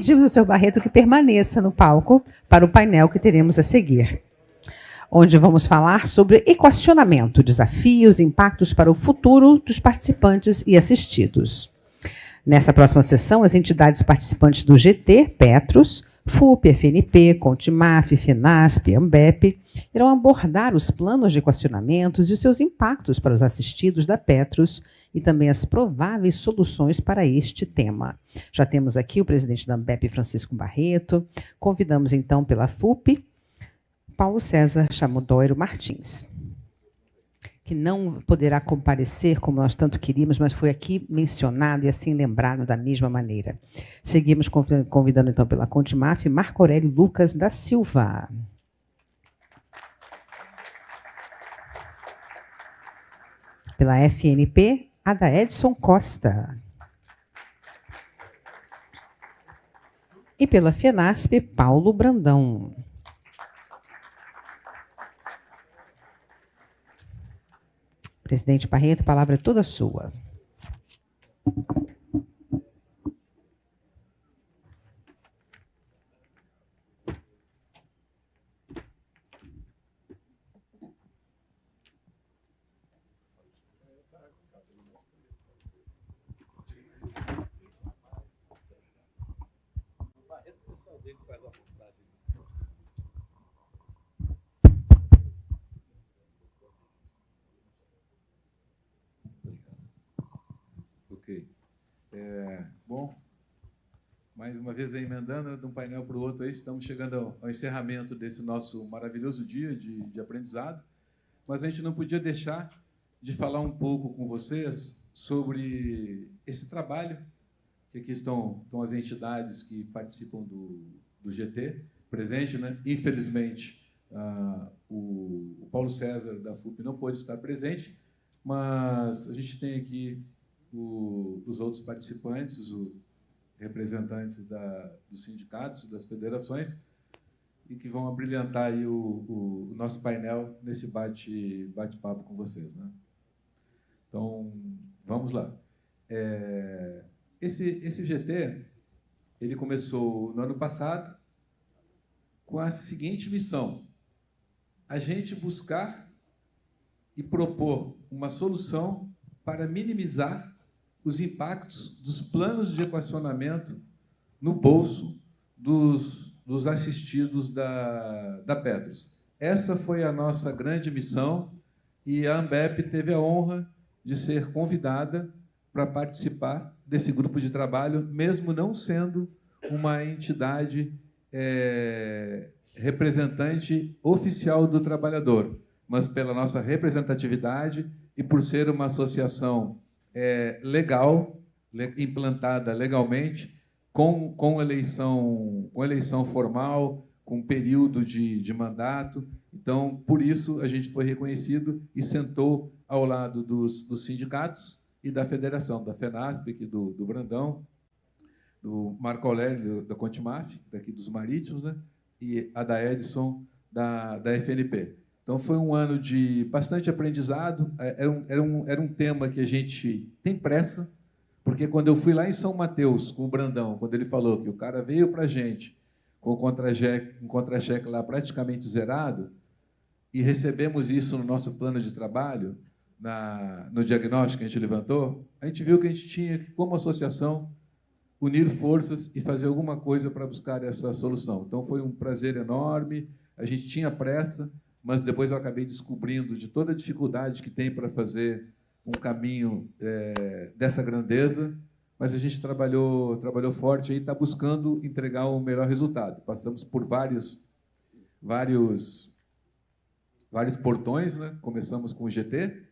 pedimos ao senhor Barreto que permaneça no palco para o painel que teremos a seguir, onde vamos falar sobre equacionamento, desafios e impactos para o futuro dos participantes e assistidos. Nessa próxima sessão, as entidades participantes do GT, Petros, FUP, FNP, Contimaf, FENASP, AMBEP, irão abordar os planos de equacionamentos e os seus impactos para os assistidos da Petros e também as prováveis soluções para este tema. Já temos aqui o presidente da AMBEP, Francisco Barreto. Convidamos, então, pela FUP, Paulo César Chamudoiro Martins, que não poderá comparecer como nós tanto queríamos, mas foi aqui mencionado e assim lembrado da mesma maneira. Seguimos convidando, então, pela Contimaf, Marco Aurélio Lucas da Silva. Pela FNP, Adaedson Costa. E pela FENASP, Paulo Brandão. Presidente Barreto, a palavra é toda sua. Ok. Bom, mais uma vez aí, emendando de um painel para o outro, aí, estamos chegando ao encerramento desse nosso maravilhoso dia de aprendizado, mas a gente não podia deixar de falar um pouco com vocês sobre esse trabalho, que aqui estão as entidades que participam do GT presente, né? Infelizmente, o Paulo César, da FUP, não pôde estar presente, mas a gente tem aqui os outros participantes, os representantes dos sindicatos, das federações, e que vão abrilhantar aí o nosso painel nesse bate-papo com vocês, né? Então, vamos lá. Esse GT, ele começou no ano passado com a seguinte missão: a gente buscar e propor uma solução para minimizar os impactos dos planos de equacionamento no bolso dos assistidos da Petros. Essa foi a nossa grande missão e a AMBEP teve a honra de ser convidada para participar desse grupo de trabalho, mesmo não sendo uma entidade representante oficial do trabalhador, mas pela nossa representatividade e por ser uma associação legal, implantada legalmente, com eleição formal, com período de mandato. Então, por isso, a gente foi reconhecido e sentou ao lado dos sindicatos e da federação, da FENASP, aqui do Brandão, do Marco Aurélio, da Contimaf, daqui dos Marítimos, né? E a da Edson, da FNP. Então, foi um ano de bastante aprendizado. Era um tema que a gente tem pressa, porque quando eu fui lá em São Mateus, com o Brandão, quando ele falou que o cara veio para a gente com o contra-cheque lá praticamente zerado, e recebemos isso no nosso plano de trabalho, no diagnóstico que a gente levantou, a gente viu que a gente tinha que, como associação, unir forças e fazer alguma coisa para buscar essa solução. Então, foi um prazer enorme, a gente tinha pressa, mas depois eu acabei descobrindo de toda a dificuldade que tem para fazer um caminho dessa grandeza, mas a gente trabalhou forte e está buscando entregar o melhor resultado. Passamos por vários portões, né? Começamos com o GT,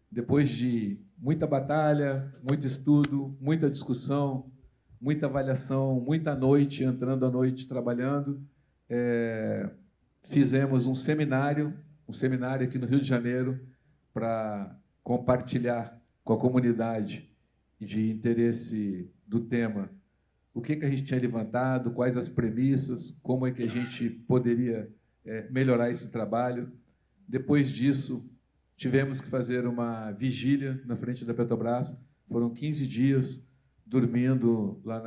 depois de muita batalha, muito estudo, muita discussão, muita avaliação, muita noite, entrando à noite, trabalhando, fizemos um seminário aqui no Rio de Janeiro para compartilhar com a comunidade de interesse do tema o que a gente tinha levantado, quais as premissas, como é que a gente poderia melhorar esse trabalho. Depois disso, tivemos que fazer uma vigília na frente da Petrobras. Foram 15 dias dormindo lá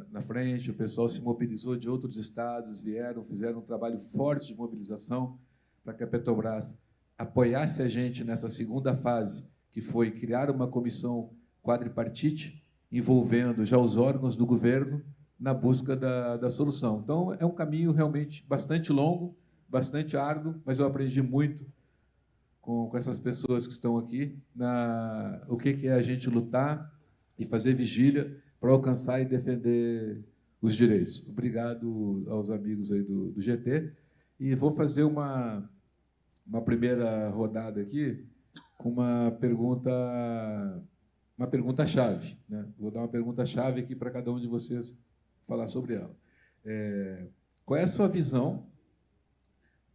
na frente, o pessoal se mobilizou de outros estados, vieram, fizeram um trabalho forte de mobilização para que a Petrobras apoiasse a gente nessa segunda fase, que foi criar uma comissão quadripartite, envolvendo já os órgãos do governo na busca da solução. Então, é um caminho realmente bastante longo, bastante árduo, mas eu aprendi muito com essas pessoas que estão aqui, o que é a gente lutar e fazer vigília para alcançar e defender os direitos. Obrigado aos amigos aí do GT. E vou fazer uma primeira rodada aqui com uma pergunta-chave, né? Vou dar uma pergunta-chave aqui para cada um de vocês falar sobre ela. Qual é a sua visão?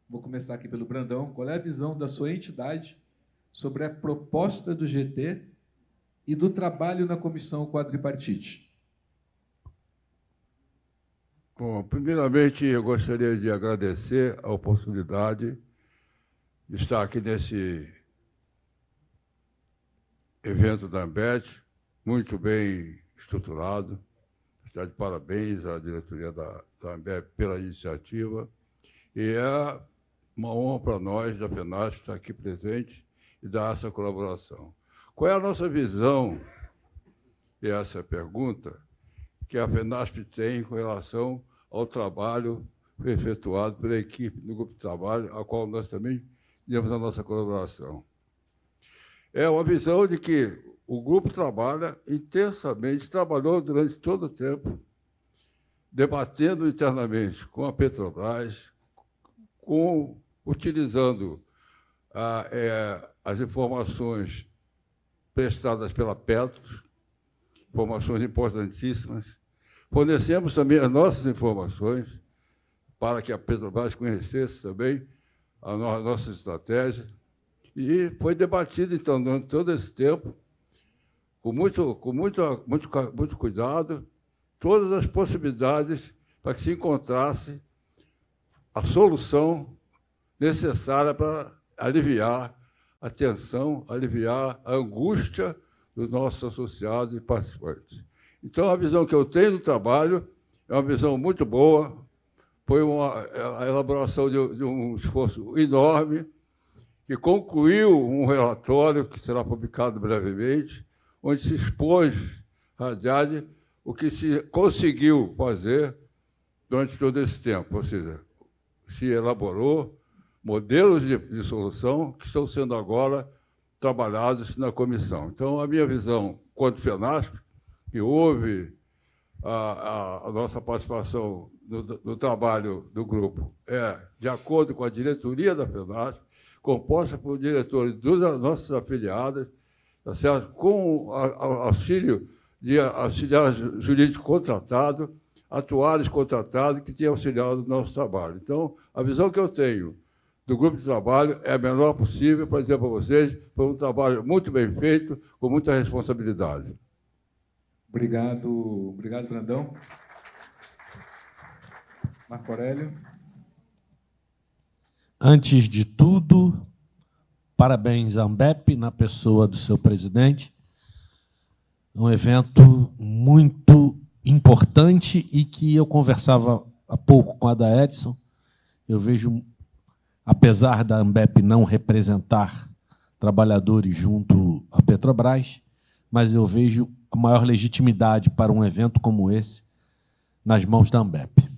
Vou começar aqui pelo Brandão. Qual é a visão da sua entidade sobre a proposta do GT e do trabalho na comissão quadripartite? Bom, primeiramente, eu gostaria de agradecer a oportunidade de estar aqui nesse evento da Ambep, muito bem estruturado. Está de parabéns à diretoria da Ambep pela iniciativa. E é uma honra para nós, da FENASP, estar aqui presente e dar essa colaboração. Qual é a nossa visão, e essa é a pergunta, que a FENASP tem com relação ao trabalho efetuado pela equipe do grupo de trabalho, a qual nós também demos a nossa colaboração? É uma visão de que o grupo trabalha intensamente, trabalhou durante todo o tempo, debatendo internamente com a Petrobras, utilizando as informações prestadas pela Petros, informações importantíssimas. Fornecemos também as nossas informações para que a Petrobras conhecesse também a nossa estratégia. E foi debatido, então, durante todo esse tempo, com muito cuidado, todas as possibilidades para que se encontrasse a solução necessária para aliviar a tensão, aliviar a angústia dos nossos associados e participantes. Então, a visão que eu tenho do trabalho é uma visão muito boa, foi a elaboração de um esforço enorme, que concluiu um relatório que será publicado brevemente, onde se expôs à Jade o que se conseguiu fazer durante todo esse tempo, ou seja, se elaborou modelos de solução que estão sendo agora trabalhados na comissão. Então, a minha visão, quanto FENASP, que houve a nossa participação no trabalho do grupo, de acordo com a diretoria da FENASP, composta por diretores das nossas afiliadas, tá certo? Com auxílio de auxiliar jurídico contratado, atuários contratados que têm auxiliado o nosso trabalho. Então, a visão que eu tenho do grupo de trabalho é a menor possível para dizer para vocês, foi um trabalho muito bem feito, com muita responsabilidade. Obrigado, Brandão. Marco Aurélio. Antes de tudo, parabéns à Ambep, na pessoa do seu presidente. Um evento muito importante e que eu conversava há pouco com a da Edson. Eu vejo, apesar da Ambep não representar trabalhadores junto à Petrobras, mas eu vejo a maior legitimidade para um evento como esse nas mãos da Ambep.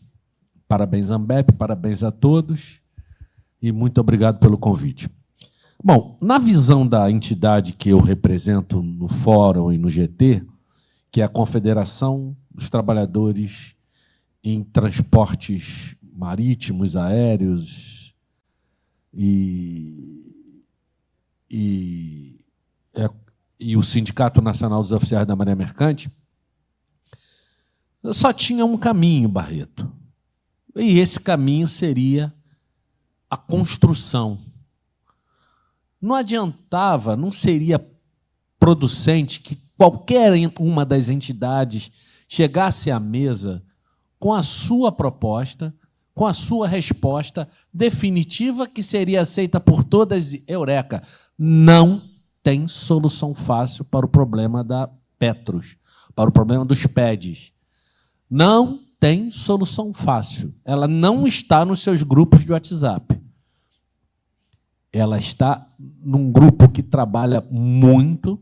Parabéns, Ambep, parabéns a todos e muito obrigado pelo convite. Bom, na visão da entidade que eu represento no Fórum e no GT, que é a Confederação dos Trabalhadores em Transportes Marítimos, Aéreos e o Sindicato Nacional dos Oficiais da Marinha Mercante, só tinha um caminho, Barreto. E esse caminho seria a construção. Não adiantava, não seria producente que qualquer uma das entidades chegasse à mesa com a sua proposta, com a sua resposta definitiva, que seria aceita por todas. Eureka! Não tem solução fácil para o problema da Petros. para o problema dos PEDs. Não tem solução fácil. Ela não está nos seus grupos de WhatsApp. Ela está num grupo que trabalha muito,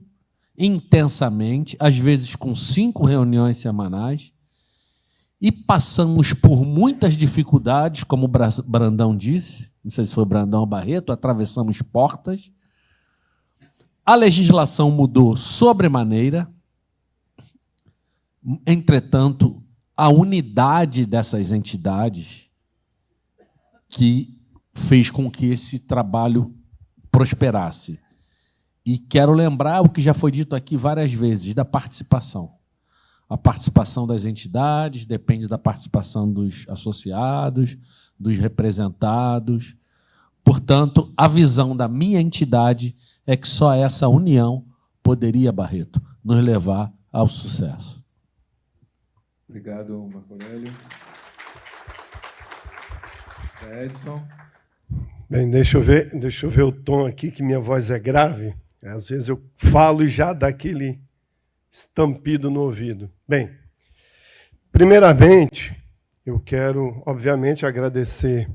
intensamente, às vezes com 5 reuniões semanais, e passamos por muitas dificuldades, como o Brandão disse, não sei se foi Brandão ou Barreto, atravessamos portas. A legislação mudou sobremaneira, entretanto, a unidade dessas entidades que fez com que esse trabalho prosperasse. E quero lembrar o que já foi dito aqui várias vezes, da participação. A participação das entidades depende da participação dos associados, dos representados. Portanto, a visão da minha entidade é que só essa união poderia, Barreto, nos levar ao sucesso. Obrigado, Marco Aurélio. Edson. Bem, deixa eu ver o tom aqui, que minha voz é grave. Às vezes eu falo e já dá aquele estampido no ouvido. Bem, primeiramente, eu quero, obviamente, agradecer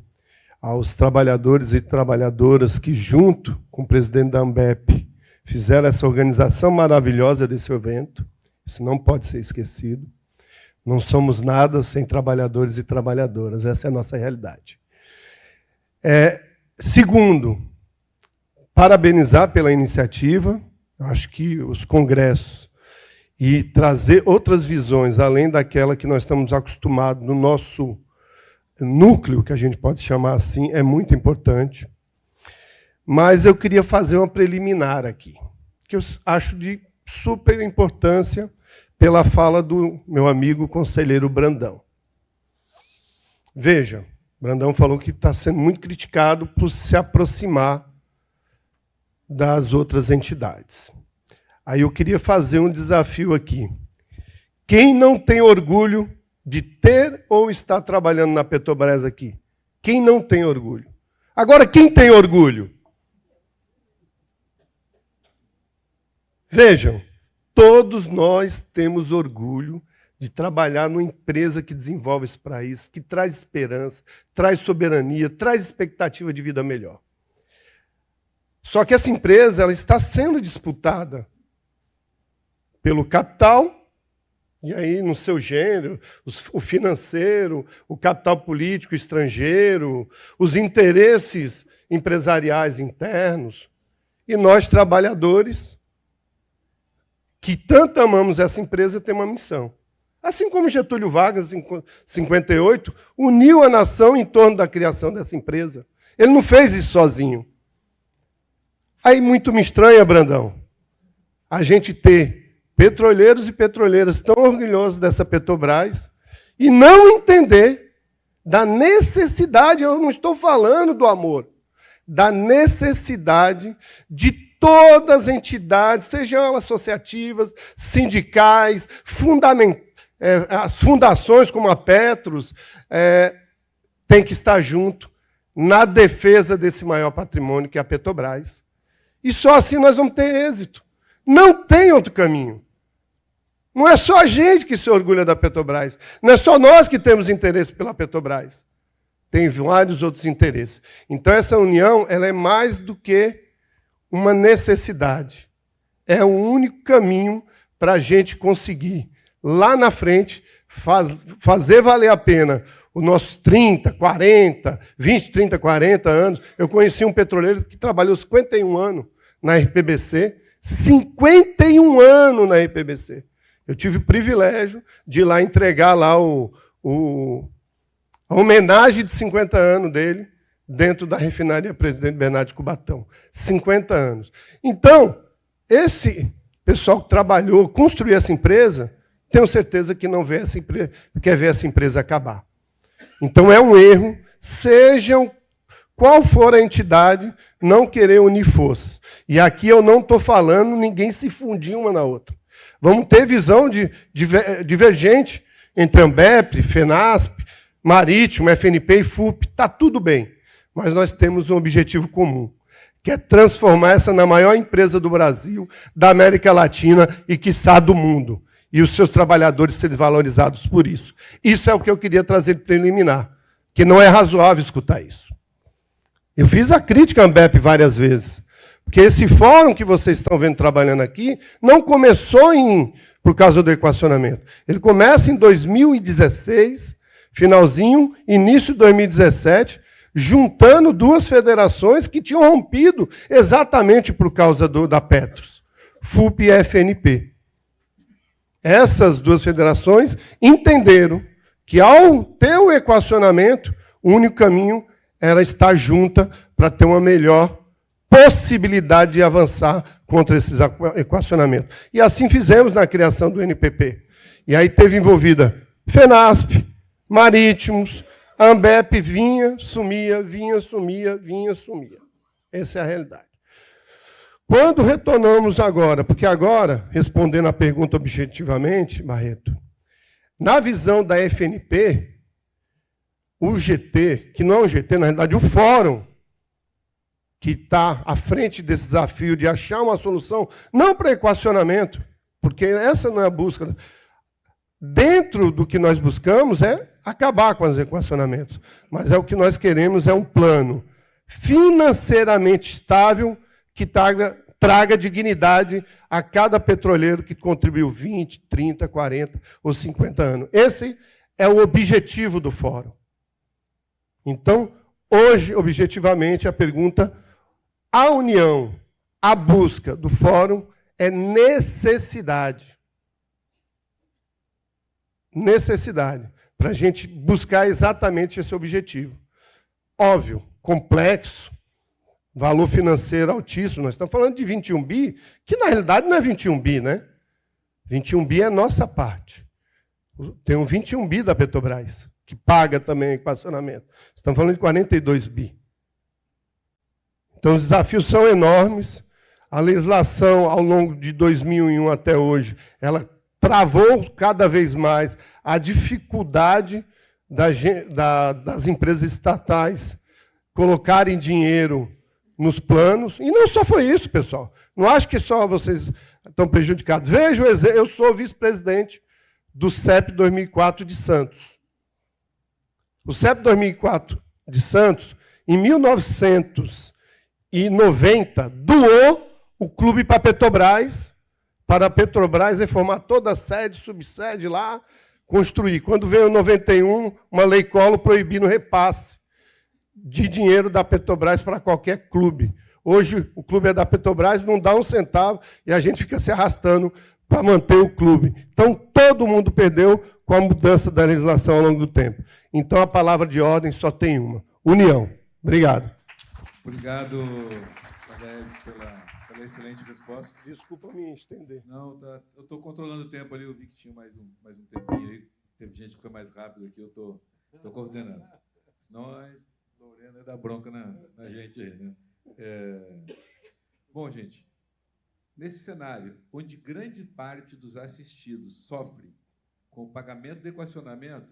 aos trabalhadores e trabalhadoras que, junto com o presidente da AMBEP, fizeram essa organização maravilhosa desse evento. Isso não pode ser esquecido. Não somos nada sem trabalhadores e trabalhadoras. Essa é a nossa realidade. Segundo, parabenizar pela iniciativa. Eu acho que os congressos e trazer outras visões, além daquela que nós estamos acostumados no nosso núcleo, que a gente pode chamar assim, é muito importante. Mas eu queria fazer uma preliminar aqui, que eu acho de super importância pela fala do meu amigo conselheiro Brandão. Veja, Brandão falou que está sendo muito criticado por se aproximar das outras entidades. Aí eu queria fazer um desafio aqui. Quem não tem orgulho de ter ou estar trabalhando na Petrobras aqui? Quem não tem orgulho? Agora, quem tem orgulho? Vejam, todos nós temos orgulho de trabalhar numa empresa que desenvolve esse país, que traz esperança, traz soberania, traz expectativa de vida melhor. Só que essa empresa ela está sendo disputada pelo capital, e aí no seu gênero, o financeiro, o capital político estrangeiro, os interesses empresariais internos, e nós, trabalhadores, que tanto amamos essa empresa, temos uma missão. Assim como Getúlio Vargas, em 58, uniu a nação em torno da criação dessa empresa. Ele não fez isso sozinho. Aí muito me estranha, Brandão, a gente ter petroleiros e petroleiras tão orgulhosos dessa Petrobras e não entender da necessidade, eu não estou falando do amor, da necessidade de todas as entidades, sejam elas associativas, sindicais, as fundações como a Petros, tem que estar junto na defesa desse maior patrimônio que é a Petrobras. E só assim nós vamos ter êxito. Não tem outro caminho. Não é só a gente que se orgulha da Petrobras. Não é só nós que temos interesse pela Petrobras. Tem vários outros interesses. Então, essa união ela é mais do que uma necessidade. É o único caminho para a gente conseguir, lá na frente, fazer valer a pena os nossos 30, 40, 20, 30, 40 anos. Eu conheci um petroleiro que trabalhou 51 anos na RPBC. 51 anos na RPBC. Eu tive o privilégio de ir lá entregar lá a homenagem de 50 anos dele dentro da refinaria Presidente Bernardo de Cubatão. 50 anos. Então, esse pessoal que trabalhou, construiu essa empresa, tenho certeza que não quer ver essa empresa acabar. Então, é um erro, sejam qual for a entidade, não querer unir forças. E aqui eu não estou falando ninguém se fundir uma na outra. Vamos ter visão divergente entre AMBEP, FENASP, Marítimo, FNP e FUP. Está tudo bem. Mas nós temos um objetivo comum, que é transformar essa na maior empresa do Brasil, da América Latina e, quiçá, do mundo. e os seus trabalhadores serem valorizados por isso. Isso é o que eu queria trazer de preliminar, que não é razoável escutar isso. Eu fiz a crítica à ANBEP várias vezes, porque esse fórum que vocês estão vendo trabalhando aqui não começou por causa do equacionamento. Ele começa em 2016, finalzinho, início de 2017, juntando duas federações que tinham rompido exatamente por causa da Petros, FUP e FNP. Essas duas federações entenderam que, ao ter o equacionamento, o único caminho era estar junta para ter uma melhor possibilidade de avançar contra esses equacionamentos. E assim fizemos na criação do NPP. E aí teve envolvida FENASP, Marítimos, a ANBEP vinha, sumia, vinha, sumia, vinha, sumia. Essa é a realidade. Quando retornamos agora, porque agora, respondendo a pergunta objetivamente, Barreto, na visão da FNP, o GT, que não é um GT, na realidade, o fórum, que está à frente desse desafio de achar uma solução, não para equacionamento, porque essa não é a busca. Dentro do que nós buscamos é acabar com os equacionamentos, mas o que nós queremos é um plano financeiramente estável que traga dignidade a cada petroleiro que contribuiu 20, 30, 40 ou 50 anos. Esse é o objetivo do fórum. Então, hoje, objetivamente, a pergunta, a união, a busca do fórum é necessidade. Necessidade, para a gente buscar exatamente esse objetivo. Óbvio, complexo, valor financeiro altíssimo. Nós estamos falando de 21 bi, que na realidade não é 21 bi, né? 21 bi é nossa parte. Tem um 21 bi da Petrobras, que paga também o equacionamento. Estamos falando de 42 bi. Então, os desafios são enormes. A legislação, ao longo de 2001 até hoje, ela travou cada vez mais a dificuldade das empresas estatais colocarem dinheiro nos planos. E não só foi isso, pessoal. Não acho que só vocês estão prejudicados. Veja o exemplo. Eu sou vice-presidente do CEP 2004 de Santos. O CEP 2004 de Santos, em 1990, doou o clube para a Petrobras, para a Petrobras reformar toda a sede, subsede lá, construir. Quando veio em 91, uma lei Collor proibindo o repasse de dinheiro da Petrobras para qualquer clube. Hoje, o clube é da Petrobras, não dá um centavo, e a gente fica se arrastando para manter o clube. Então, todo mundo perdeu com a mudança da legislação ao longo do tempo. Então, a palavra de ordem só tem uma: união. Obrigado. Obrigado, Adélio, pela excelente resposta. Desculpa me estender. Não, tá, eu estou controlando o tempo ali, eu vi que tinha mais um tempinho aí. Teve gente que foi mais rápido aqui, eu estou coordenando. Senão a Lorena dá bronca na gente aí, né? Bom, gente, nesse cenário, onde grande parte dos assistidos sofre com o pagamento do equacionamento,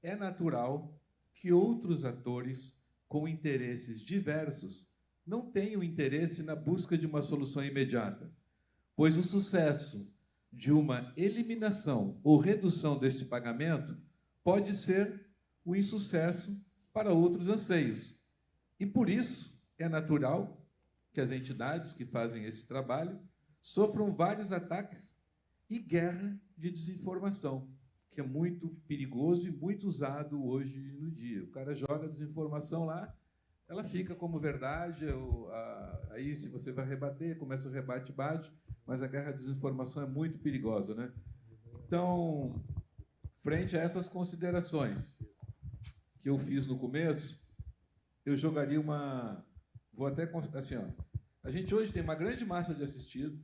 é natural que outros atores com interesses diversos não tenham interesse na busca de uma solução imediata, pois o sucesso de uma eliminação ou redução deste pagamento pode ser o insucesso para outros anseios. E, por isso, é natural que as entidades que fazem esse trabalho sofram vários ataques e guerra de desinformação, que é muito perigoso e muito usado hoje no dia. O cara joga a desinformação lá, ela fica como verdade, aí se você vai rebater, começa o rebate-bate, mas a guerra de desinformação é muito perigosa, né? Então, frente a essas considerações que eu fiz no começo, eu jogaria uma... Vou até... Assim, ó, a gente hoje tem uma grande massa de assistido,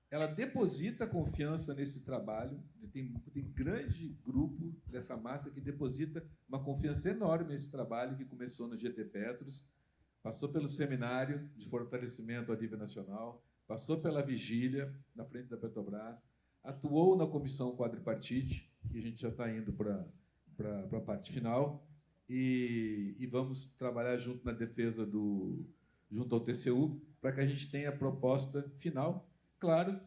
ela deposita confiança nesse trabalho, tem grande grupo dessa massa que deposita uma confiança enorme nesse trabalho que começou no GT Petros, passou pelo seminário de fortalecimento a nível nacional, passou pela vigília na frente da Petrobras, atuou na comissão quadripartite, que a gente já está indo para a parte final, e vamos trabalhar junto na defesa junto ao TCU, para que a gente tenha a proposta final, claro,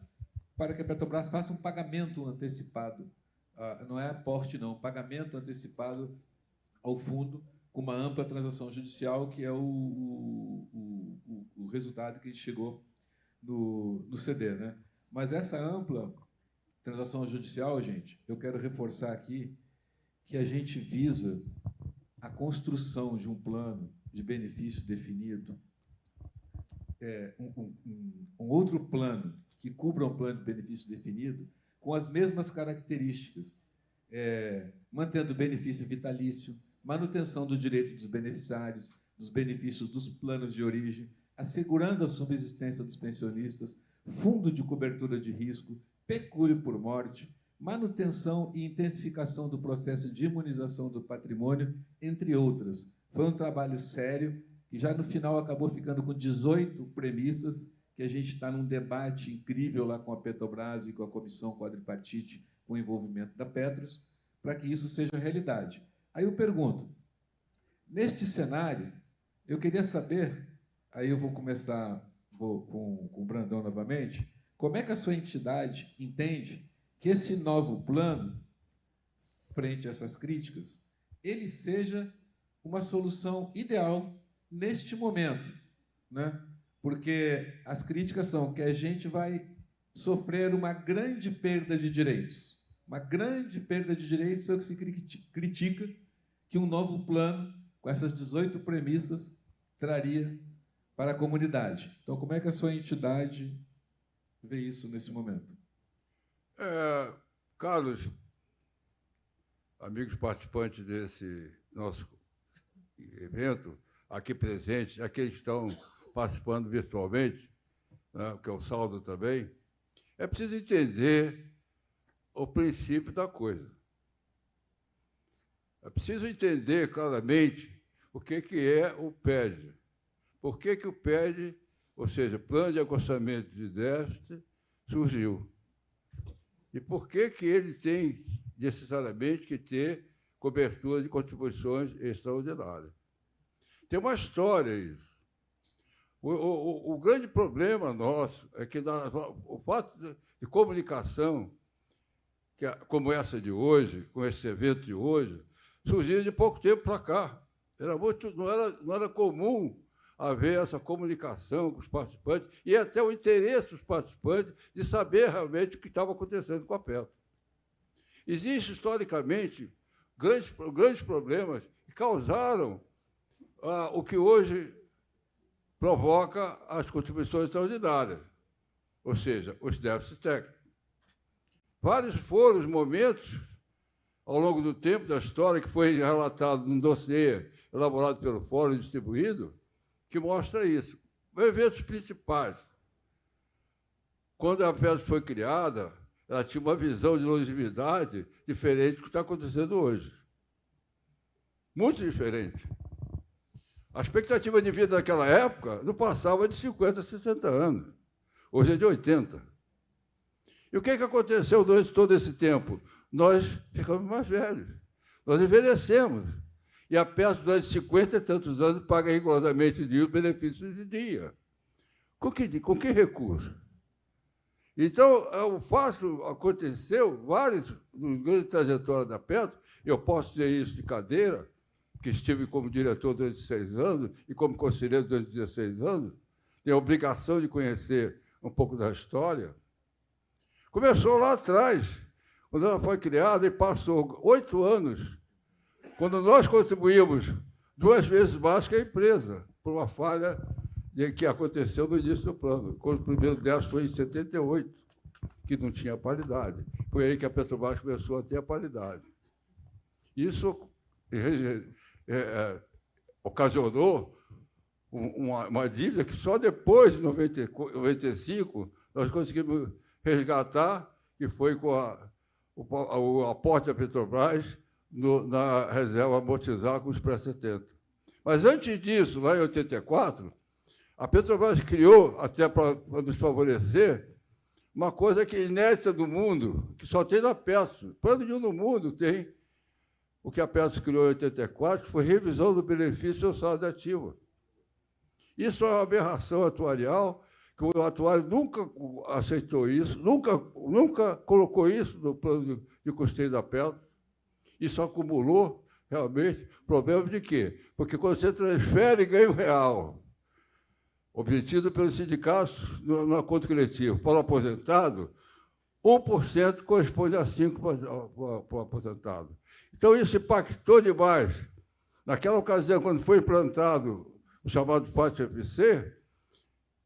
para que a Petrobras faça um pagamento antecipado, não é aporte não, pagamento antecipado ao fundo, com uma ampla transação judicial, que é o resultado que a gente chegou no CD, né? Mas essa ampla transação judicial, gente, eu quero reforçar aqui que a gente visa a construção de um plano de benefício definido, um outro plano que cubra um plano de benefício definido com as mesmas características, mantendo o benefício vitalício, manutenção do direito dos beneficiários, dos benefícios dos planos de origem, assegurando a subsistência dos pensionistas, fundo de cobertura de risco, pecúlio por morte, manutenção e intensificação do processo de imunização do patrimônio, entre outras. Foi um trabalho sério, que já no final acabou ficando com 18 premissas, que a gente está num debate incrível lá com a Petrobras e com a Comissão Quadripartite, com o envolvimento da Petros, para que isso seja realidade. Aí eu pergunto, neste cenário, eu queria saber, aí eu vou começar com o Brandão novamente, como é que a sua entidade entende que esse novo plano, frente a essas críticas, ele seja uma solução ideal neste momento, né? Porque as críticas são que a gente vai sofrer uma grande perda de direitos. Uma grande perda de direitos é o que se critica que um novo plano, com essas 18 premissas, traria para a comunidade. Então, como é que a sua entidade vê isso nesse momento? Carlos, amigos participantes desse nosso evento, aqui presentes, aqueles que estão participando virtualmente, né, que é o Saldo também, é preciso entender o princípio da coisa. É preciso entender claramente o que é o PED. Por que o PED, ou seja, Plano de Acostamento de Déficit, surgiu? E por que ele tem necessariamente que ter cobertura de contribuições extraordinárias? Tem uma história isso. O grande problema nosso é que o fato de comunicação, como essa de hoje, com esse evento de hoje, surgiu de pouco tempo para cá. Não era comum haver essa comunicação com os participantes e até o interesse dos participantes de saber realmente o que estava acontecendo com a Petro. Existem, historicamente, grandes problemas que causaram o que hoje provoca as contribuições extraordinárias, ou seja, os déficits técnicos. Vários foram os momentos, ao longo do tempo da história, que foi relatado num dossiê elaborado pelo Fórum e distribuído, que mostra isso. Os eventos principais. Quando a Petro foi criada, ela tinha uma visão de longevidade diferente do que está acontecendo hoje. Muito diferente. A expectativa de vida naquela época não passava de 50, 60 anos. Hoje é de 80. E o que aconteceu durante todo esse tempo? Nós ficamos mais velhos. Nós envelhecemos. E a Petro, durante 50 e tantos anos, paga rigorosamente o benefício de dia. Com que recurso? Então, o fato aconteceu, vários, no grande trajetória da Petro, eu posso dizer isso de cadeira, que estive como diretor durante 6 anos e como conselheiro durante 16 anos, tenho a obrigação de conhecer um pouco da história. Começou lá atrás, quando ela foi criada, e passou 8 anos, quando nós contribuímos 2 vezes mais que a empresa, por uma falha que aconteceu no início do plano. Quando o primeiro déficit foi em 78, que não tinha paridade. Foi aí que a Petrobras começou a ter a paridade. Isso ocasionou uma dívida que só depois de 95 nós conseguimos resgatar, que foi com o aporte da Petrobras na reserva amortizar com os pré-70. Mas antes disso, lá em 84, a Petrobras criou, até para nos favorecer, uma coisa que é inédita do mundo, que só tem na Petro. Plano nenhum no mundo tem o que a Petro criou em 84, que foi revisão do benefício ao salário ativo. Isso é uma aberração atuarial que o atuário nunca aceitou isso, nunca colocou isso no plano de custeio da Petro. Isso acumulou, realmente, problema de quê? Porque quando você transfere ganho real, obtido pelos sindicatos no acordo coletivo, para o aposentado, 1% corresponde a 5% para o aposentado. Então, isso impactou demais. Naquela ocasião, quando foi implantado o chamado PAT-FC,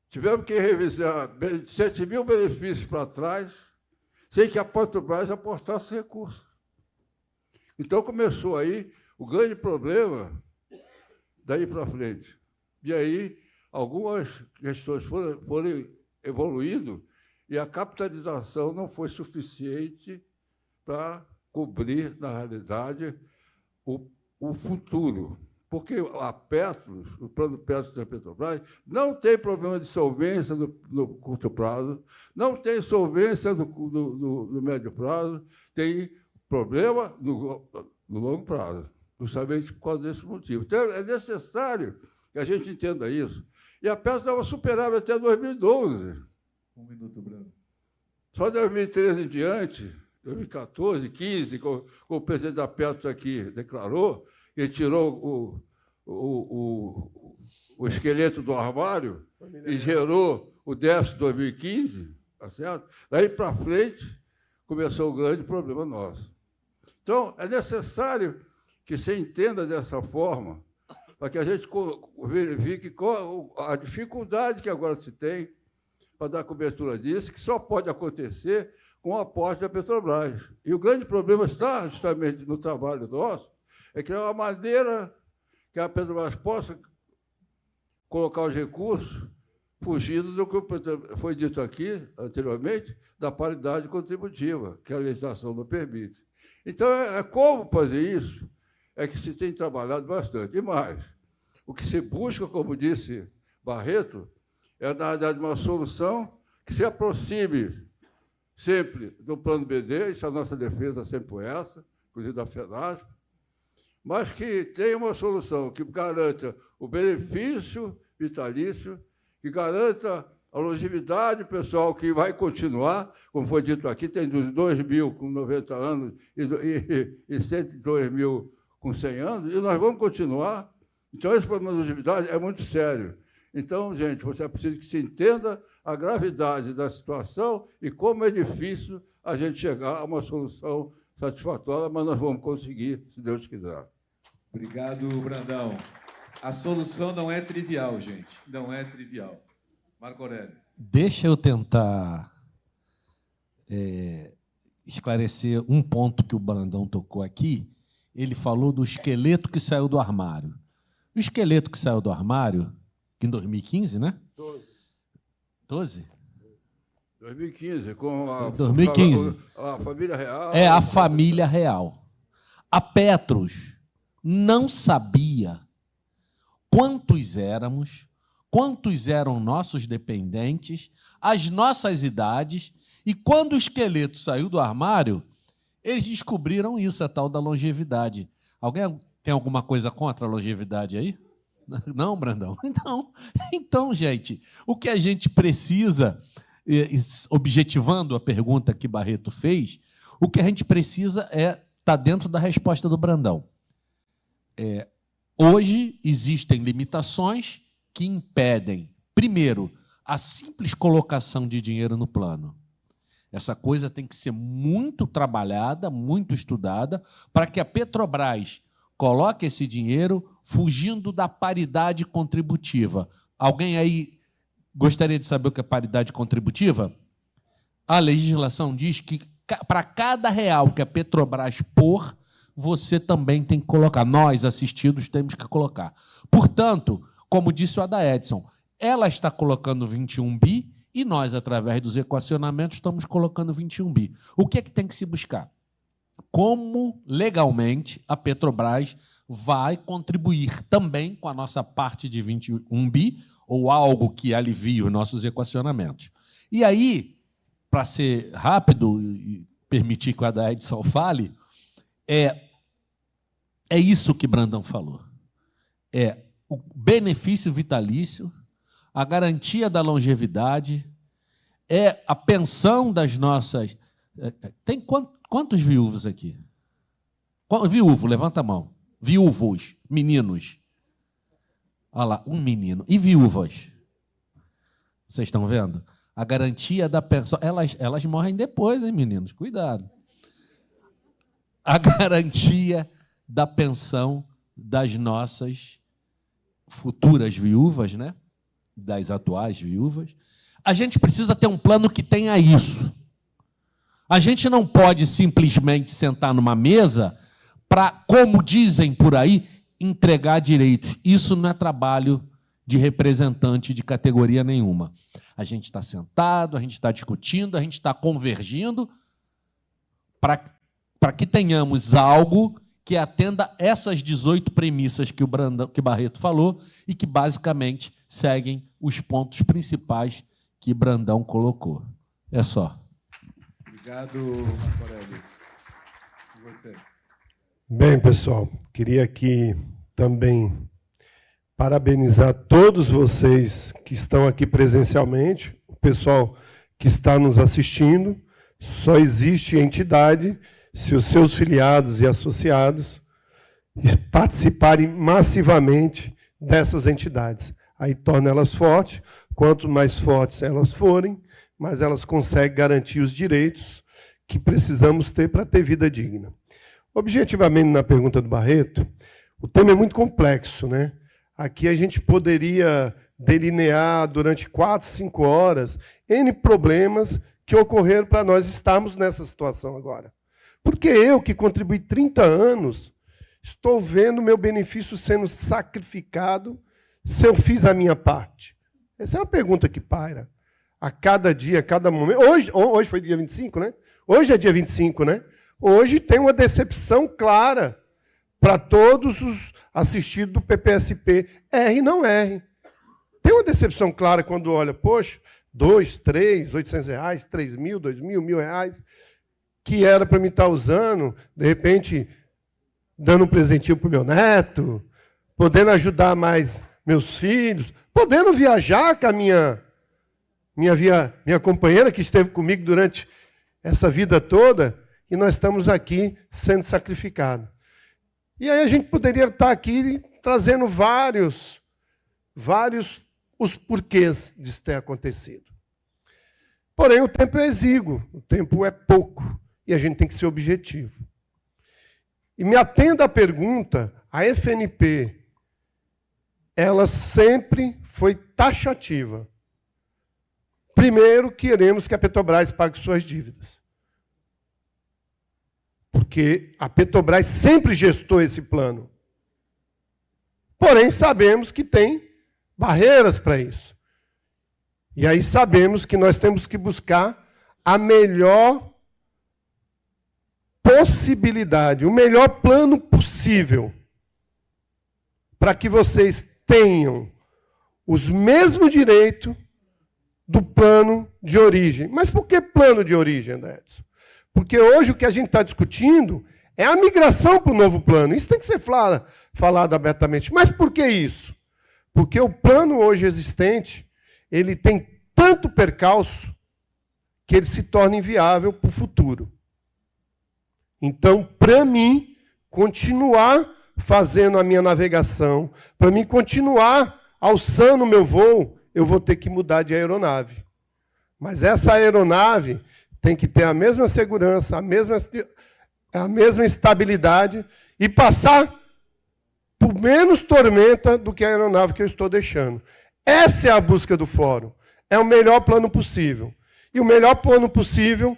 tivemos que revisar 7 mil benefícios para trás, sem que a Petrobras aportasse recursos. Então, começou aí o grande problema daí para frente. E aí, algumas questões foram evoluindo e a capitalização não foi suficiente para cobrir, na realidade, o futuro. Porque a Petros, o plano Petros da Petrobras, não tem problema de solvência no curto prazo, não tem solvência no médio prazo, tem problema no longo prazo, justamente por causa desse motivo. Então, é necessário que a gente entenda isso. E a Petros estava superável até 2012. Um minuto, Bruno. Só 2013 em diante, 2014, 2015, como o presidente da Petros aqui declarou, que ele tirou o esqueleto do armário e gerou o déficit de 2015, tá certo? Daí para frente, começou o grande problema nosso. Então, é necessário que você entenda dessa forma, para que a gente verifique qual a dificuldade que agora se tem para dar cobertura disso, que só pode acontecer com o aporte da Petrobras. E o grande problema está justamente no trabalho nosso, é que é uma maneira que a Petrobras possa colocar os recursos fugindo do que foi dito aqui anteriormente, da paridade contributiva, que a legislação não permite. Então, como fazer isso é que se tem trabalhado bastante. E mais, o que se busca, como disse Barreto, é, na verdade, uma solução que se aproxime sempre do plano BD, isso é a nossa defesa sempre foi essa, inclusive da FENASP, mas que tenha uma solução que garanta o benefício vitalício, que garanta a longevidade pessoal, que vai continuar, como foi dito aqui, tem dos 2 mil com 90 anos e 102 mil com 100 anos, e nós vamos continuar. Então, esse problema de longevidade é muito sério. Então, gente, você precisa que se entenda a gravidade da situação e como é difícil a gente chegar a uma solução satisfatória, mas nós vamos conseguir, se Deus quiser. Obrigado, Brandão. A solução não é trivial, gente. Não é trivial. Marco Aurélio. Deixa eu tentar esclarecer um ponto que o Brandão tocou aqui. Ele falou do esqueleto que saiu do armário. O esqueleto que saiu do armário, em 2015, né? 12? 2015, com a, 2015. a família real. É a família real. A Petros não sabia quantos éramos, quantos eram nossos dependentes, as nossas idades, e quando o esqueleto saiu do armário, eles descobriram isso, a tal da longevidade. Alguém tem alguma coisa contra a longevidade aí? Não, Brandão? Então, gente, o que a gente precisa, objetivando a pergunta que Barreto fez, o que a gente precisa está dentro da resposta do Brandão. Hoje existem limitações que impedem, primeiro, a simples colocação de dinheiro no plano. Essa coisa tem que ser muito trabalhada, muito estudada, para que a Petrobras coloque esse dinheiro fugindo da paridade contributiva. Alguém aí gostaria de saber o que é paridade contributiva? A legislação diz que para cada real que a Petrobras pôr, você também tem que colocar. Nós, assistidos, temos que colocar. Portanto, como disse o Ada Edson, ela está colocando 21 bi e nós, através dos equacionamentos, estamos colocando 21 bi. O que é que tem que se buscar? Como, legalmente, a Petrobras vai contribuir também com a nossa parte de 21 bi, ou algo que alivie os nossos equacionamentos. E aí, para ser rápido e permitir que o Ada Edson fale, é isso que Brandão falou. É o benefício vitalício, a garantia da longevidade, é a pensão das nossas... Tem quantos viúvos aqui? Viúvo, levanta a mão. Viúvos, meninos. Olha lá, um menino. E viúvas? Vocês estão vendo? A garantia da pensão... Elas morrem depois, hein, meninos? Cuidado. A garantia da pensão das nossas futuras viúvas, né? Das atuais viúvas. A gente precisa ter um plano que tenha isso. A gente não pode simplesmente sentar numa mesa para, como dizem por aí, entregar direitos. Isso não é trabalho de representante de categoria nenhuma. A gente está sentado, a gente está discutindo, a gente está convergindo para que tenhamos algo que atenda essas 18 premissas que o Barreto falou e que, basicamente, seguem os pontos principais que Brandão colocou. É só. Obrigado, Marco Aurélio. E você? Bem, pessoal, queria aqui também parabenizar todos vocês que estão aqui presencialmente, o pessoal que está nos assistindo. Só existe entidade se os seus filiados e associados participarem massivamente dessas entidades. Aí torna elas fortes. Quanto mais fortes elas forem, mais elas conseguem garantir os direitos que precisamos ter para ter vida digna. Objetivamente, na pergunta do Barreto, o tema é muito complexo, né? Aqui a gente poderia delinear durante 4, 5 horas N problemas que ocorreram para nós estarmos nessa situação agora. Porque eu, que contribuí 30 anos, estou vendo meu benefício sendo sacrificado se eu fiz a minha parte. Essa é uma pergunta que paira a cada dia, a cada momento. Hoje foi dia 25, né? Hoje é dia 25, né? Hoje tem uma decepção clara para todos os assistidos do PPSP. R não R. Tem uma decepção clara quando olha, poxa, 2, 3, 800 reais, 3 mil, 2 mil, R$1.000, que era para mim estar usando, de repente, dando um presentinho para o meu neto, podendo ajudar mais meus filhos, podendo viajar com a minha companheira que esteve comigo durante essa vida toda, e nós estamos aqui sendo sacrificados. E aí a gente poderia estar aqui trazendo vários os porquês disso ter acontecido. Porém, o tempo é exíguo, o tempo é pouco, e a gente tem que ser objetivo. E me atenda à pergunta, a FNP, ela sempre foi taxativa. Primeiro, queremos que a Petrobras pague suas dívidas. Porque a Petrobras sempre gestou esse plano. Porém, sabemos que tem barreiras para isso. E aí sabemos que nós temos que buscar a melhor possibilidade, o melhor plano possível, para que vocês tenham os mesmos direitos do plano de origem. Mas por que plano de origem, Edson? Porque hoje o que a gente está discutindo é a migração para o novo plano. Isso tem que ser falado abertamente. Mas por que isso? Porque o plano hoje existente, ele tem tanto percalço que ele se torna inviável para o futuro. Então, para mim, continuar fazendo a minha navegação, para mim continuar alçando o meu voo, eu vou ter que mudar de aeronave. Mas essa aeronave tem que ter a mesma segurança, a mesma estabilidade e passar por menos tormenta do que a aeronave que eu estou deixando. Essa é a busca do fórum. É o melhor plano possível. E o melhor plano possível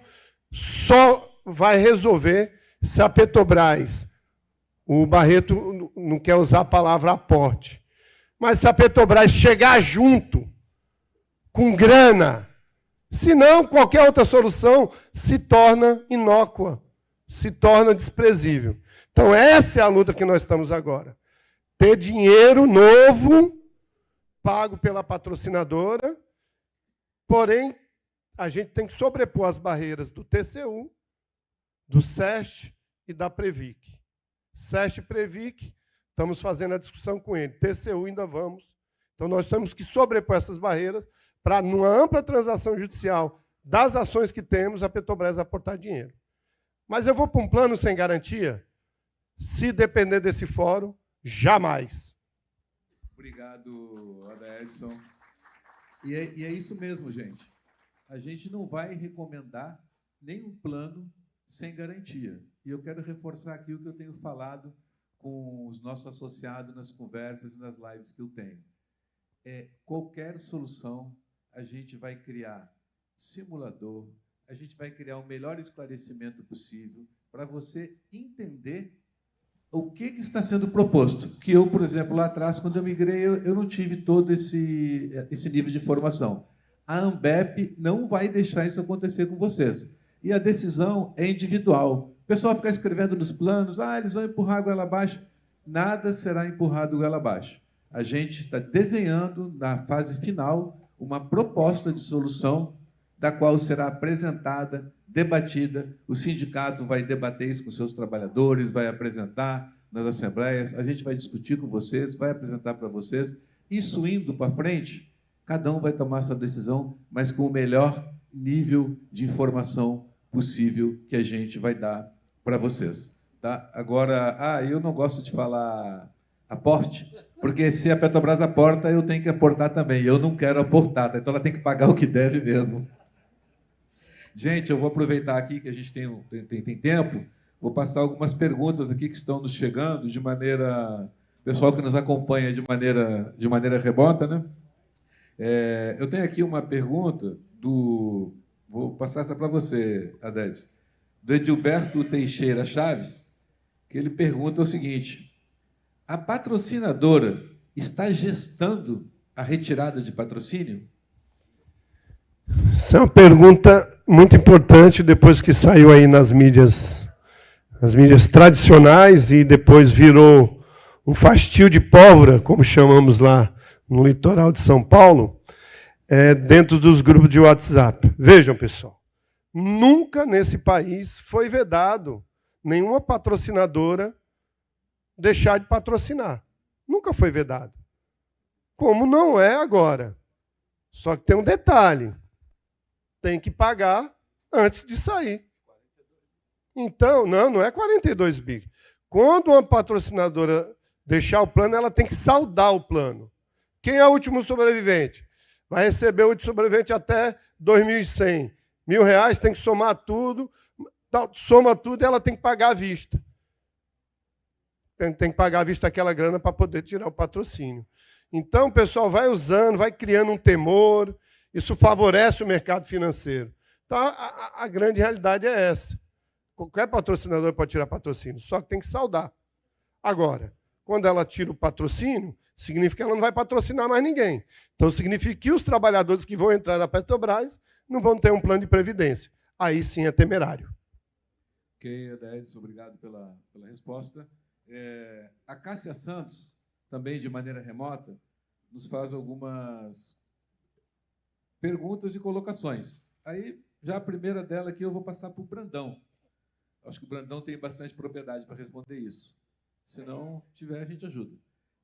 só vai resolver se a Petrobras, o Barreto não quer usar a palavra aporte, mas se a Petrobras chegar junto, com grana, senão qualquer outra solução se torna inócua, se torna desprezível. Então essa é a luta que nós estamos agora. Ter dinheiro novo, pago pela patrocinadora, porém, a gente tem que sobrepor as barreiras do TCU, do SESC e da Previc. SESC e Previc, estamos fazendo a discussão com ele. TCU ainda vamos Então, nós temos que sobrepor essas barreiras para, numa ampla transação judicial das ações que temos, a Petrobras aportar dinheiro. Mas eu vou para um plano sem garantia? Se depender desse fórum, jamais. Obrigado, Ada Edson. E é isso mesmo, gente. A gente não vai recomendar nenhum plano sem garantia. E eu quero reforçar aqui o que eu tenho falado com os nossos associados nas conversas e nas lives que eu tenho. Qualquer solução, a gente vai criar simulador, a gente vai criar o melhor esclarecimento possível para você entender o que está sendo proposto. Que eu, por exemplo, lá atrás, quando eu migrei, eu não tive todo esse nível de formação. A ANBEP não vai deixar isso acontecer com vocês. E a decisão é individual. O pessoal fica escrevendo nos planos, eles vão empurrar a goela abaixo. Nada será empurrado goela abaixo. A gente está desenhando, na fase final, uma proposta de solução da qual será apresentada, debatida, o sindicato vai debater isso com seus trabalhadores, vai apresentar nas assembleias, a gente vai discutir com vocês, vai apresentar para vocês. Isso indo para frente, cada um vai tomar essa decisão, mas com o melhor nível de informação possível que a gente vai dar para vocês. Tá? Agora, eu não gosto de falar aporte, porque se a Petrobras aporta, eu tenho que aportar também. Eu não quero aportar, tá? Então ela tem que pagar o que deve mesmo. Gente, eu vou aproveitar aqui que a gente tem tempo, vou passar algumas perguntas aqui que estão nos chegando de maneira... Pessoal que nos acompanha de maneira remota, né? Eu tenho aqui uma pergunta do... Vou passar essa para você, Adelis. Do Edilberto Teixeira Chaves, que ele pergunta o seguinte: a patrocinadora está gestando a retirada de patrocínio? Essa é uma pergunta muito importante, depois que saiu aí nas mídias tradicionais e depois virou um fastio de pólvora, como chamamos lá no litoral de São Paulo, dentro dos grupos de WhatsApp. Vejam, pessoal, nunca nesse país foi vedado nenhuma patrocinadora deixar de patrocinar. Nunca foi vedado. Como não é agora. Só que tem um detalhe. Tem que pagar antes de sair. Então, não é 42 bi. Quando uma patrocinadora deixar o plano, ela tem que saldar o plano. Quem é o último sobrevivente? Vai receber o último sobrevivente até 2.100. R$1.000, tem que somar tudo. Soma tudo e ela tem que pagar à vista. Tem que pagar à vista aquela grana para poder tirar o patrocínio. Então, o pessoal vai usando, vai criando um temor. Isso favorece o mercado financeiro. Então, a grande realidade é essa. Qualquer patrocinador pode tirar patrocínio, só que tem que saldar. Agora, quando ela tira o patrocínio, significa que ela não vai patrocinar mais ninguém. Então, significa que os trabalhadores que vão entrar na Petrobras não vão ter um plano de previdência. Aí sim é temerário. Ok, Adélio, obrigado pela resposta. A Cássia Santos, também de maneira remota, nos faz algumas perguntas e colocações. Aí, já a primeira dela aqui, eu vou passar para o Brandão. Acho que o Brandão tem bastante propriedade para responder isso. Se não tiver, a gente ajuda.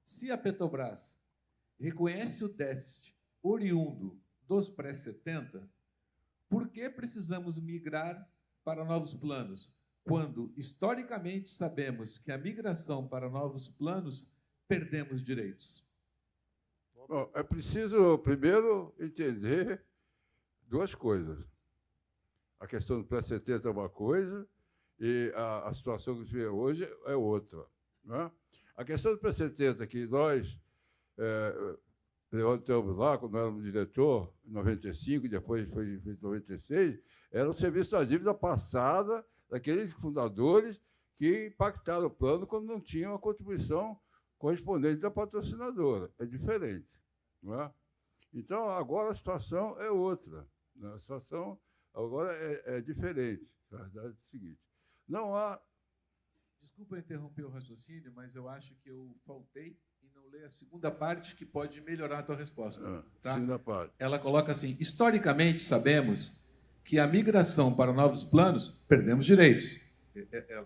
Se a Petrobras reconhece o déficit oriundo dos pré-70, por que precisamos migrar para novos planos, quando, historicamente, sabemos que a migração para novos planos perdemos direitos? Bom, é preciso, primeiro, entender duas coisas. A questão do pré-70 é uma coisa e a situação que se vê hoje é outra. Né? A questão do pré-70, que nós levantamos lá, quando éramos diretor, em 95, depois foi em 96, era o serviço da dívida passada daqueles fundadores que pactaram o plano quando não tinham a contribuição correspondente da patrocinadora. É diferente. Não é? Então, agora a situação é outra. Né? A situação agora é diferente. A verdade é o seguinte: não há... Desculpa interromper o raciocínio, mas eu acho que eu faltei e não leio a segunda parte, que pode melhorar a tua resposta. Tá? Segunda parte. Ela coloca assim: historicamente sabemos que a migração para novos planos, perdemos direitos.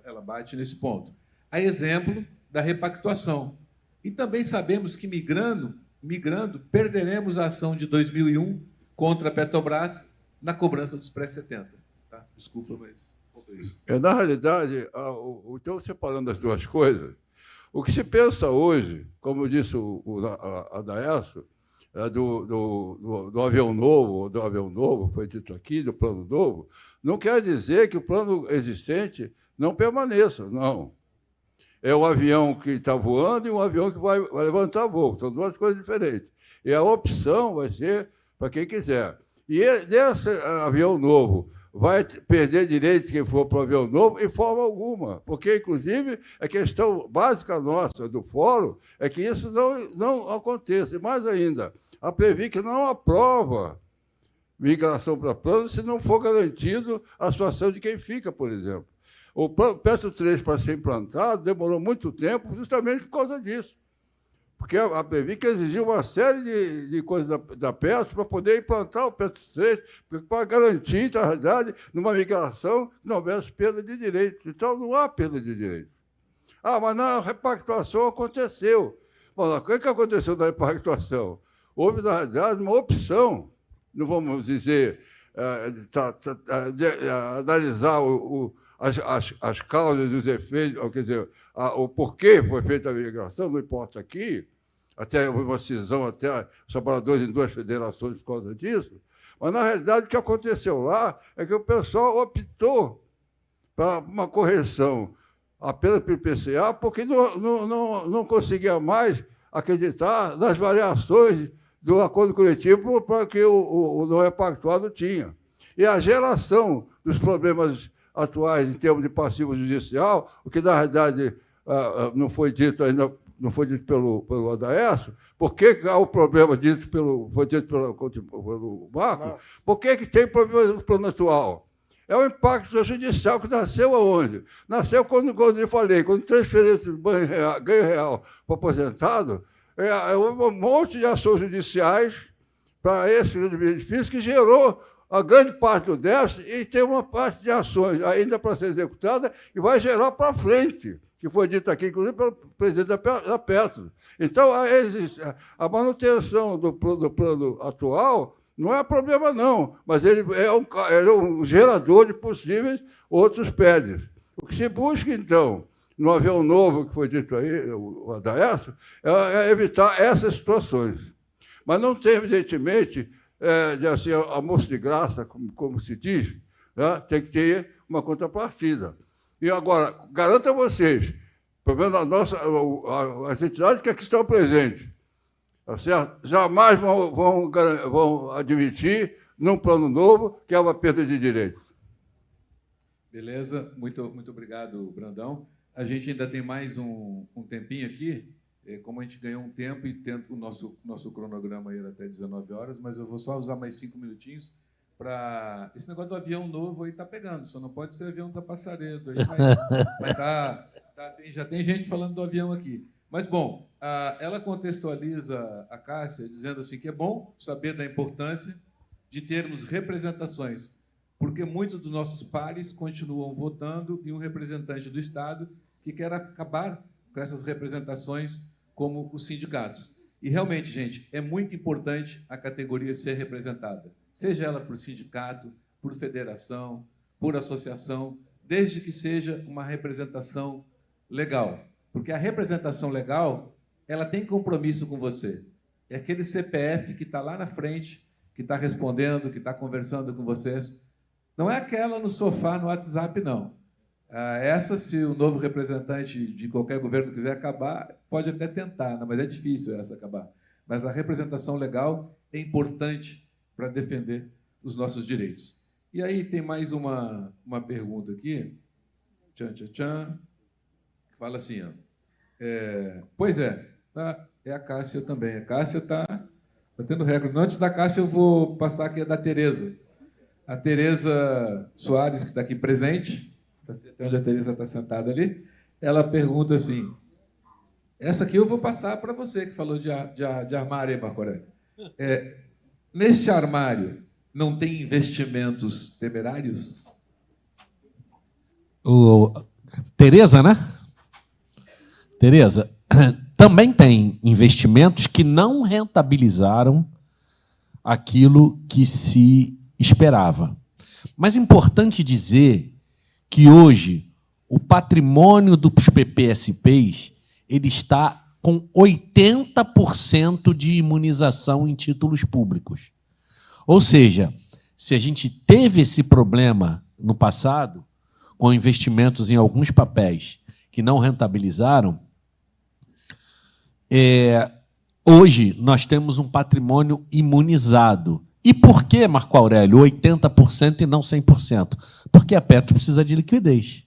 Ela bate nesse ponto. A exemplo da repactuação. E também sabemos que, migrando, migrando, perderemos a ação de 2001 contra a Petrobras na cobrança dos pré-70. Tá? Desculpa, mas faltou isso. Na realidade, então, separando as duas coisas, o que se pensa hoje, como disse o Adaércio, do avião novo, foi dito aqui, do plano novo, não quer dizer que o plano existente não permaneça, não. É um avião que está voando e um avião que vai levantar voo. São duas coisas diferentes. E a opção vai ser para quem quiser. E nesse avião novo, vai perder direito quem for para o avião novo em forma alguma. Porque, inclusive, a questão básica nossa do fórum é que isso não aconteça. E mais ainda, a Previc não aprova migração para plano se não for garantido a situação de quem fica, por exemplo. O PETRO 3, para ser implantado, demorou muito tempo justamente por causa disso. Porque a Previc exigiu uma série de coisas da PETRO para poder implantar o PETRO 3, para garantir, na realidade, numa migração, que não houvesse perda de direitos. Então, não há perda de direitos. Mas na repactuação aconteceu. Bom, o que aconteceu na repactuação? Houve, na realidade, uma opção, não vamos dizer, analisar as causas e os efeitos, quer dizer, o porquê foi feita a migração, não importa aqui, até uma cisão, até os trabalhadores em duas federações por causa disso, mas, na realidade, o que aconteceu lá é que o pessoal optou para uma correção apenas pelo IPCA, porque não conseguia mais acreditar nas variações do acordo coletivo para que o não repactuado tinha. E a geração dos problemas atuais em termos de passivo judicial, o que, na realidade, não foi dito ainda, não foi dito pelo Adaércio, por que há o problema foi dito pelo Marco, por que tem problema no plano atual? É o impacto judicial que nasceu aonde? Nasceu quando eu falei, quando transferência de ganho real para o aposentado, houve um monte de ações judiciais para esse benefício que gerou a grande parte do déficit e tem uma parte de ações ainda para ser executada e vai gerar para frente, que foi dito aqui, inclusive, pelo presidente da Petro. Então, a manutenção do plano atual não é problema, não, mas ele é um gerador de possíveis outros PEDs. O que se busca, então, no avião novo, que foi dito aí, o Adaércio, é evitar essas situações. Mas não tem, evidentemente, assim, almoço de graça, como se diz, né? Tem que ter uma contrapartida. E agora, garanto a vocês, pelo menos as entidades que aqui estão presentes, tá certo? Jamais vão admitir, num plano novo, que é uma perda de direitos. Beleza, muito obrigado, Brandão. A gente ainda tem mais um tempinho aqui. Como a gente ganhou um tempo e o nosso cronograma era até 19 horas, mas eu vou só usar mais 5 minutinhos para... Esse negócio do avião novo aí está pegando, só não pode ser avião da Passaredo. Aí, mas já tem gente falando do avião aqui. Mas, bom, ela contextualiza a Cássia dizendo assim que é bom saber da importância de termos representações, porque muitos dos nossos pares continuam votando em um representante do Estado que quer acabar com essas representações como os sindicatos. E, realmente, gente, é muito importante a categoria ser representada, seja ela por sindicato, por federação, por associação, desde que seja uma representação legal. Porque a representação legal, ela tem compromisso com você. É aquele CPF que está lá na frente, que está respondendo, que está conversando com vocês. Não é aquela no sofá, no WhatsApp, não. Essa, se o novo representante de qualquer governo quiser acabar, pode até tentar, mas é difícil essa acabar. Mas a representação legal é importante para defender os nossos direitos. E aí tem mais uma pergunta aqui, que fala assim, pois é a Cássia também. A Cássia está batendo recorde. Antes da Cássia, eu vou passar aqui a da Tereza. A Tereza Soares, que está aqui presente, até onde a Tereza está sentada ali, ela pergunta assim, essa aqui eu vou passar para você, que falou de armário aí, Marco Aurélio. Neste armário, não tem investimentos temerários? Tereza, né? Tereza, também tem investimentos que não rentabilizaram aquilo que se esperava. Mas é importante dizer que hoje o patrimônio dos PPSPs ele está com 80% de imunização em títulos públicos. Ou seja, se a gente teve esse problema no passado, com investimentos em alguns papéis que não rentabilizaram, hoje nós temos um patrimônio imunizado. E por que, Marco Aurélio, 80% e não 100%? Porque a Petros precisa de liquidez.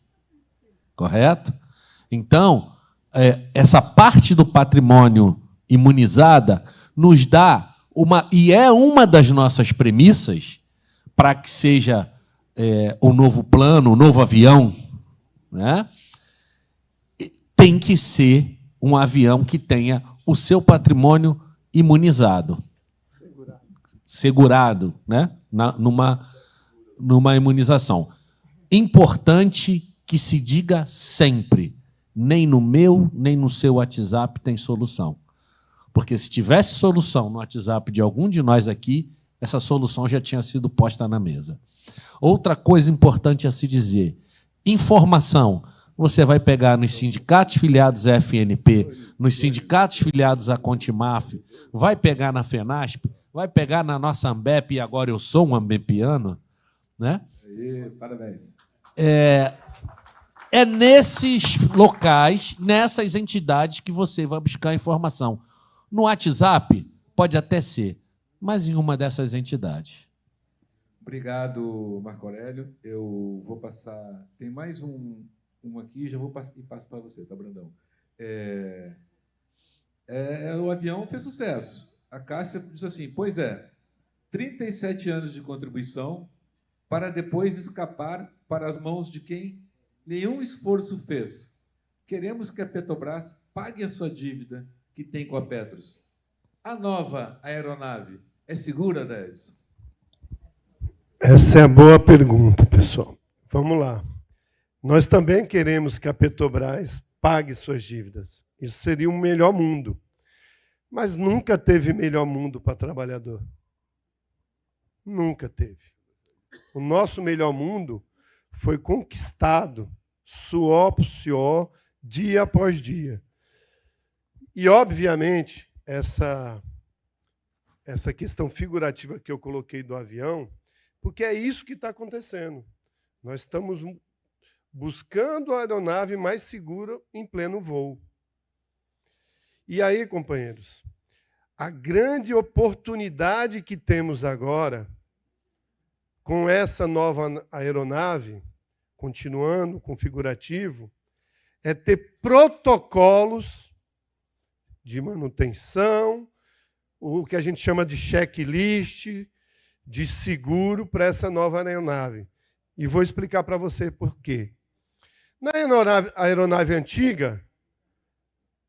Correto? Então, essa parte do patrimônio imunizada nos dá e é uma das nossas premissas para que seja o novo plano, o novo avião, né? Tem que ser um avião que tenha o seu patrimônio imunizado. Segurado, né? Numa imunização. Importante que se diga sempre, nem no meu, nem no seu WhatsApp tem solução. Porque se tivesse solução no WhatsApp de algum de nós aqui, essa solução já tinha sido posta na mesa. Outra coisa importante a se dizer, informação. Você vai pegar nos sindicatos filiados à FNP, nos sindicatos filiados à Contimaf, vai pegar na FENASP, vai pegar na nossa Ambep, e agora eu sou um ambepiano, né? Aí, parabéns. É nesses locais, nessas entidades que você vai buscar informação. No WhatsApp, pode até ser, mas em uma dessas entidades. Obrigado, Marco Aurélio. Eu vou passar... Tem mais um aqui, já vou e passo para você, tá, Brandão? O avião fez sucesso. A Cássia disse assim, pois 37 anos de contribuição para depois escapar para as mãos de quem nenhum esforço fez. Queremos que a Petrobras pague a sua dívida que tem com a Petros. A nova aeronave é segura, Edson? Essa é a boa pergunta, pessoal. Vamos lá. Nós também queremos que a Petrobras pague suas dívidas. Isso seria um melhor mundo. Mas nunca teve melhor mundo para trabalhador. Nunca teve. O nosso melhor mundo foi conquistado, suor por suor, dia após dia. E, obviamente, essa questão figurativa que eu coloquei do avião, porque é isso que está acontecendo. Nós estamos buscando a aeronave mais segura em pleno voo. E aí, companheiros, a grande oportunidade que temos agora, com essa nova aeronave, continuando com figurativo, é ter protocolos de manutenção, o que a gente chama de checklist, de seguro para essa nova aeronave. E vou explicar para você por quê. Na aeronave antiga,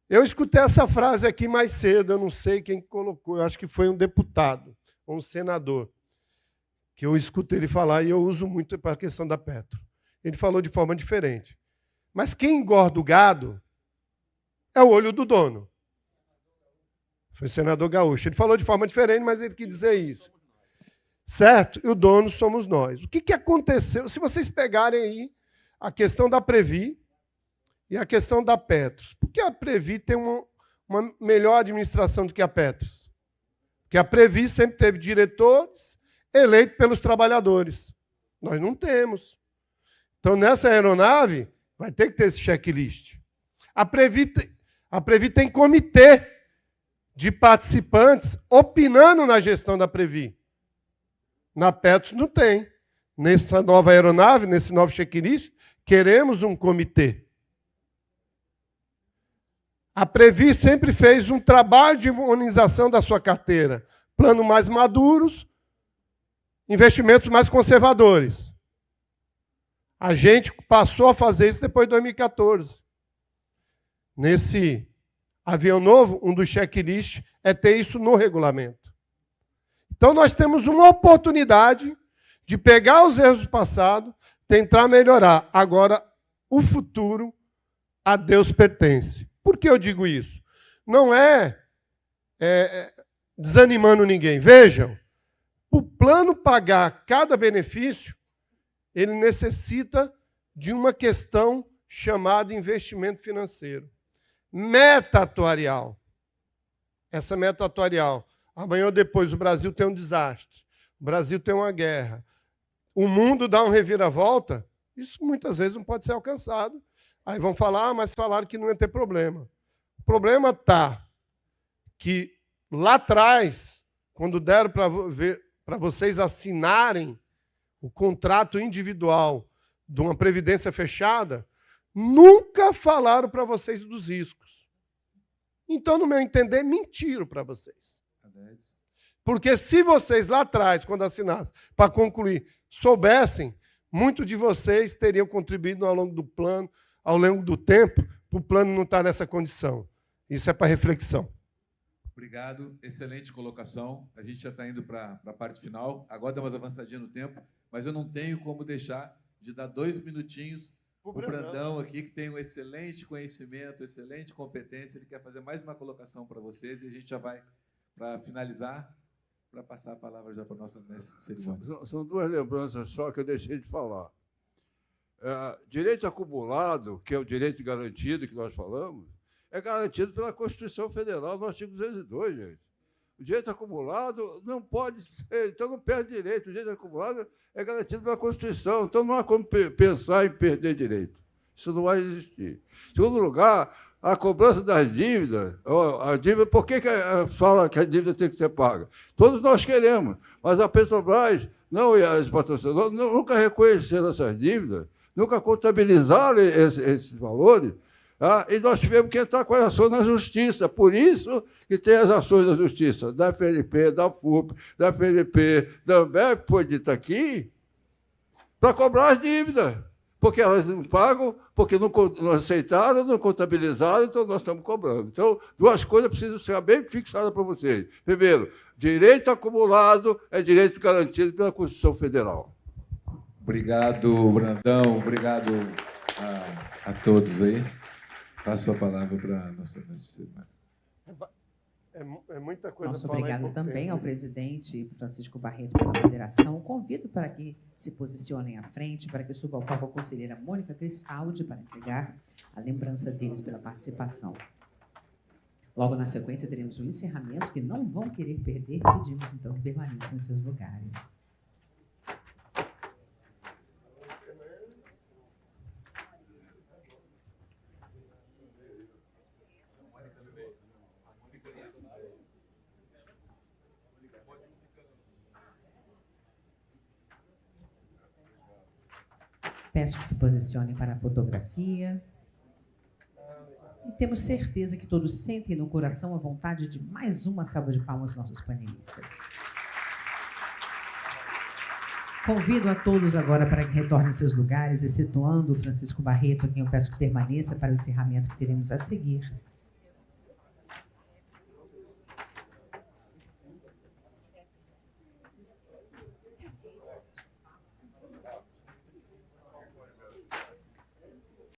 eu escutei essa frase aqui mais cedo, eu não sei quem colocou, eu acho que foi um deputado, ou um senador, que eu escuto ele falar e eu uso muito para a questão da Petro. Ele falou de forma diferente. Mas quem engorda o gado é o olho do dono. Foi o senador Gaúcho. Ele falou de forma diferente, mas ele quis dizer isso. Certo? E o dono somos nós. O que aconteceu? Se vocês pegarem aí a questão da Previ e a questão da Petros. Por que a Previ tem uma melhor administração do que a Petros? Porque a Previ sempre teve diretores eleitos pelos trabalhadores. Nós não temos. Então, nessa aeronave, vai ter que ter esse checklist. A Previ tem comitê de participantes opinando na gestão da Previ. Na Petros não tem. Nessa nova aeronave, nesse novo checklist, queremos um comitê. A Previ sempre fez um trabalho de imunização da sua carteira. Planos mais maduros, investimentos mais conservadores. A gente passou a fazer isso depois de 2014. Nesse avião novo, um dos checklists é ter isso no regulamento. Então, nós temos uma oportunidade de pegar os erros do passado, tentar melhorar. Agora, o futuro, a Deus pertence. Por que eu digo isso? não é desanimando ninguém. Vejam, o plano pagar cada benefício, ele necessita de uma questão chamada investimento financeiro. Meta atuarial. Essa meta atuarial. Amanhã ou depois o Brasil tem um desastre, o Brasil tem uma guerra, o mundo dá uma reviravolta, isso muitas vezes não pode ser alcançado. Aí vão falar, mas falaram que não ia ter problema. O problema está que lá atrás, quando deram para vocês assinarem o contrato individual de uma previdência fechada, nunca falaram para vocês dos riscos. Então, no meu entender, mentiram para vocês. Porque se vocês lá atrás, quando assinassem, para concluir, soubessem, muitos de vocês teriam contribuído ao longo do plano, ao longo do tempo, para o plano não estar nessa condição. Isso é para reflexão. Obrigado, excelente colocação. A gente já está indo para a parte final. Agora dá umas avançadinhas no tempo, mas eu não tenho como deixar de dar 2 minutinhos para o Brandão aqui, que tem um excelente conhecimento, excelente competência. Ele quer fazer mais uma colocação para vocês e a gente já vai, para finalizar, para passar a palavra já para a nossa mestre de cerimônia. São 2 lembranças só que eu deixei de falar. Direito acumulado, que é o direito garantido que nós falamos, é garantido pela Constituição Federal, no artigo 202, gente. O direito acumulado não pode ser, então não perde direito. O direito acumulado é garantido pela Constituição, então não há como pensar em perder direito. Isso não vai existir. Em segundo lugar, a cobrança das dívidas. A dívida, por que fala que a dívida tem que ser paga? Todos nós queremos, mas a Petrobras não, e as patrocinadoras nunca reconheceram essas dívidas, nunca contabilizaram esses valores. E nós tivemos que entrar com as ações na justiça. Por isso que tem as ações da justiça, da FNP, da FUP, da FNP, da Ambep, que foi dito aqui, para cobrar as dívidas. Porque elas não pagam, porque não aceitaram, não contabilizaram, então nós estamos cobrando. Então, 2 coisas precisam ser bem fixadas para vocês. Primeiro, direito acumulado é direito garantido pela Constituição Federal. Obrigado, Brandão. Obrigado a todos aí. Passo a palavra para a nossa mestre. É muita coisa. Nosso obrigado também ao presidente Francisco Barreto pela moderação. Convido para que se posicionem à frente, para que suba ao palco a conselheira Mônica Cristaldi para entregar a lembrança deles pela participação. Logo na sequência teremos o encerramento, que não vão querer perder. Pedimos então que permaneçam em seus lugares. Peço que se posicionem para a fotografia. E temos certeza que todos sentem no coração a vontade de mais uma salva de palmas aos nossos panelistas. Convido a todos agora para que retornem aos seus lugares, excetuando o Francisco Barreto, a quem eu peço que permaneça para o encerramento que teremos a seguir.